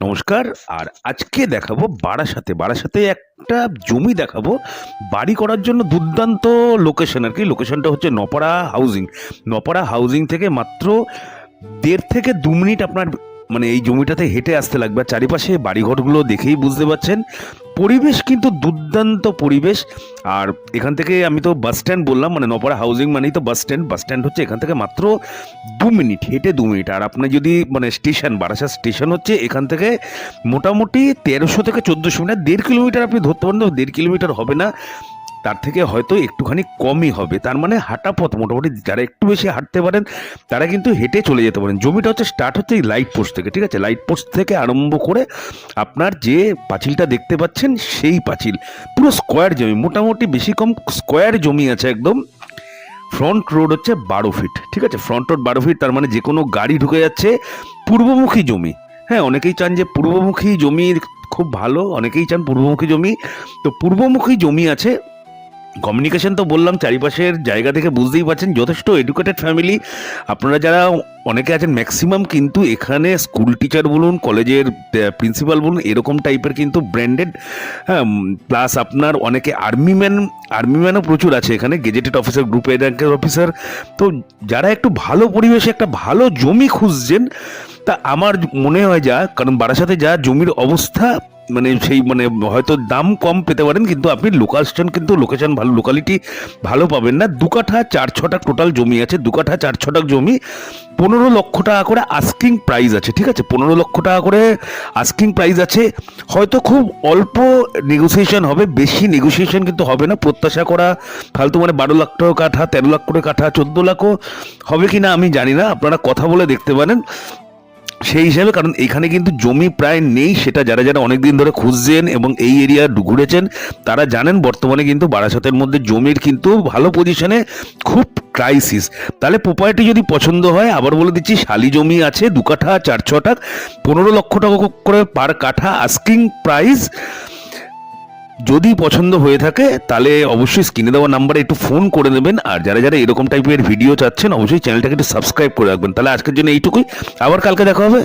নমস্কার। আর আজকে দেখাবো বারাসাতে একটা জমি দেখাবো বাড়ি করার জন্য দুর্দান্ত লোকেশন আর কি। লোকেশনটা হচ্ছে নপাড়া হাউজিং। নপাড়া হাউজিং থেকে মাত্র ১.৫ থেকে ২ মিনিট আপনার মানে এই জমিটাতে হেঁটে আসতে লাগবে। আর চারিপাশে বাড়িঘরগুলো দেখেই বুঝতে পারছেন। পরিবেশ কিন্তু দুর্দান্ত পরিবেশ। আর এখান থেকে আমি তো বাস স্ট্যান্ড বললাম, মানে নপাড়া হাউজিং মানেই তো বাস স্ট্যান্ড। বাস স্ট্যান্ড হচ্ছে এখান থেকে মাত্র ২ মিনিট, হেঁটে ২ মিনিট। আর আপনি যদি মানে স্টেশন, বারাসাত স্টেশন হচ্ছে এখান থেকে মোটামুটি ১৩০০ থেকে ১৪০০ মিটার, ১.৫ কিলোমিটার আপনি ধরতে পারেন। ১.৫ কিলোমিটার হবে না, তার থেকে হয়তো একটুখানি কমই হবে। তার মানে হাঁটা পথ মোটামুটি, যারা একটু বেশি হাঁটতে পারেন তারা কিন্তু হেঁটে চলে যেতে পারেন। জমিটা হচ্ছে স্টার্ট হচ্ছে এই লাইট পোস্ট থেকে, ঠিক আছে? লাইট পোস্ট থেকে আরম্ভ করে আপনার যে পাঁচিলটা দেখতে পাচ্ছেন সেই পাঁচিল, পুরো স্কোয়ার জমি, মোটামুটি বেশি কম স্কোয়ার জমি আছে একদম। ফ্রন্ট রোড হচ্ছে ১২ ফিট, ঠিক আছে? ফ্রন্ট রোড ১২ ফিট, তার মানে যে কোনো গাড়ি ঢুকে যাচ্ছে। পূর্বমুখী জমি, হ্যাঁ, অনেকেই চান যে পূর্বমুখী জমি খুব ভালো, অনেকেই চান পূর্বমুখী জমি। তো পূর্বমুখী জমি আছে। কমিউনিকেশন তো বললাম, চারিপাশের জায়গা থেকে বুঝতেই পারছেন যথেষ্ট এডুকেটেড ফ্যামিলি। আপনারা যারা অনেকে আছেন, ম্যাক্সিমাম কিন্তু এখানে স্কুল টিচার বলুন, কলেজের প্রিন্সিপাল বলুন, এরকম টাইপের কিন্তু ব্র্যান্ডেড। হ্যাঁ, প্লাস আপনার অনেকে আর্মিম্যানও প্রচুর আছে এখানে, গেজেটেড অফিসার, গ্রুপ এ র্যাঙ্কের অফিসার। তো যারা একটু ভালো পরিবেশে একটা ভালো জমি খুঁজছেন, তা আমার মনে হয় যা, কারণ বারাসাতে যা জমির অবস্থা, মানে সেই মানে হয়তো দাম কম পেতে পারেন, কিন্তু আপনি লোকেশন, কিন্তু লোকেশন ভালো, লোকালিটি ভালো পাবেন না। ২ কাঠা ৪ ছটাক টোটাল জমি আছে, ২ কাঠা ৪ ছটাক জমি। ১৫ লক্ষ টাকা করে আস্কিং প্রাইস আছে, ঠিক আছে? ১৫ লক্ষ টাকা করে আস্কিং প্রাইস আছে। হয়তো খুব অল্প নেগোসিয়েশন হবে, বেশি নেগোসিয়েশন কিন্তু হবে না প্রত্যাশা করা ফালতু। মানে ১২ লাখ টাকা কাঠা, ১৩ লাখ করে কাঠা, ১৪ লাখও হবে কি না আমি জানি না, আপনারা কথা বলে দেখতে পারেন সেই হিসাবে। কারণ এখানে কিন্তু জমি প্রায় নেই, সেটা যারা যারা অনেকদিন ধরে খুঁজছেন এবং এই এরিয়া ঘুরেছেন তারা জানেন। বর্তমানে কিন্তু বারাসাতের মধ্যে জমির কিন্তু ভালো পজিশনে খুব ক্রাইসিস। তাহলে প্রপার্টি যদি পছন্দ হয়, আবার বলে দিচ্ছি, শালি জমি আছে ২ কাঠা ৪ ছটাক, ১৫ লক্ষ টাকা করে পার কাঠা আস্কিং প্রাইস। যদি পছন্দ হয়ে থাকে তাহলে অবশ্যই স্ক্রিনে দেওয়া নাম্বারে একটু ফোন করে নেবেন। আর যারা যারা এরকম টাইপের ভিডিও চাচ্ছেন, অবশ্যই চ্যানেলটাকে একটু সাবস্ক্রাইব করে রাখবেন। তাহলে আজকের জন্য এইটুকুই, আবার কালকে দেখা হবে।